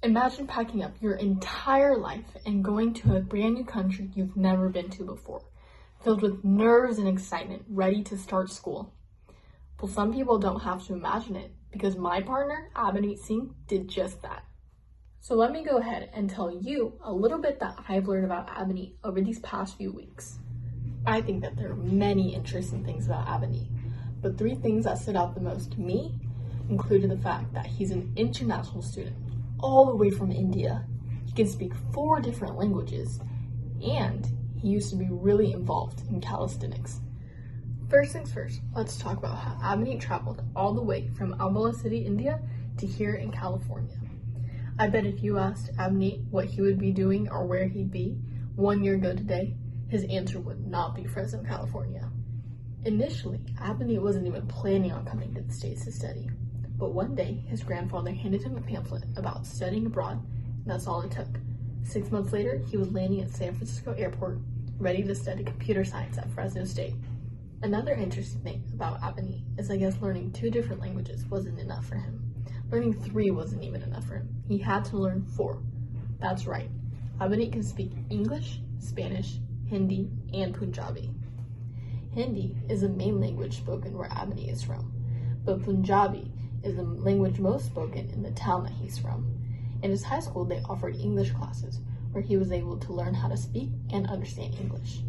Imagine packing up your entire life and going to a brand new country you've never been to before, filled with nerves and excitement, ready to start school. Well, some people don't have to imagine it, because my partner, Abhineet Singh, did just that. So let me go ahead and tell you a little bit that I've learned about Abhineet over these past few weeks. I think that there are many interesting things about Abhineet, but 3 things that stood out the most to me included the fact that he's an international student, all the way from India. He can speak 4 different languages, and he used to be really involved in calisthenics. First things first, let's talk about how Abhineet traveled all the way from Ambala City, India to here in California. I bet if you asked Abhineet what he would be doing or where he'd be 1 year ago today, his answer would not be Fresno, California. Initially, Abhineet wasn't even planning on coming to the States to study, but one day his grandfather handed him a pamphlet about studying abroad, and that's all it took. 6 months later, he was landing at San Francisco Airport, ready to study computer science at Fresno State. Another interesting thing about Abhineet is I guess learning 2 different languages wasn't enough for him. Learning 3 wasn't even enough for him. He had to learn 4. That's right. Abhineet can speak English, Spanish, Hindi, and Punjabi. Hindi is the main language spoken where Abhineet is from, but Punjabi is the language most spoken in the town that he's from. In his high school, they offered English classes where he was able to learn how to speak and understand English.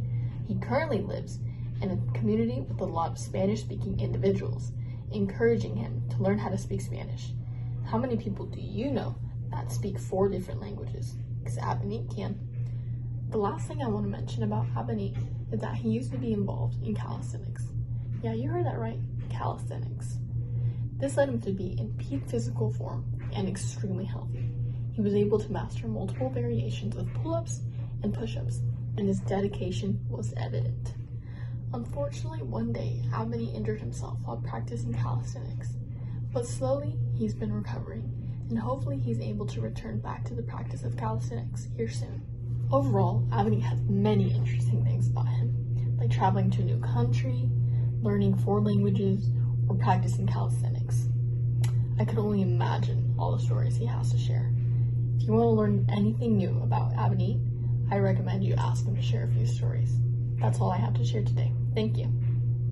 He currently lives in a community with a lot of Spanish-speaking individuals, encouraging him to learn how to speak Spanish. How many people do you know that speak 4 different languages? Because Abhineet can. The last thing I want to mention about Abhineet is that he used to be involved in calisthenics. Yeah, you heard that right, calisthenics. This led him to be in peak physical form and extremely healthy. He was able to master multiple variations of pull-ups and push-ups, and his dedication was evident. Unfortunately, one day, Abhineet injured himself while practicing calisthenics, but slowly he's been recovering, and hopefully he's able to return back to the practice of calisthenics here soon. Overall, Abhineet has many interesting things about him, like traveling to a new country, learning 4 languages, or practicing calisthenics. I could only imagine all the stories he has to share. If you want to learn anything new about Abhineet, I recommend you ask him to share a few stories. That's all I have to share today. Thank you.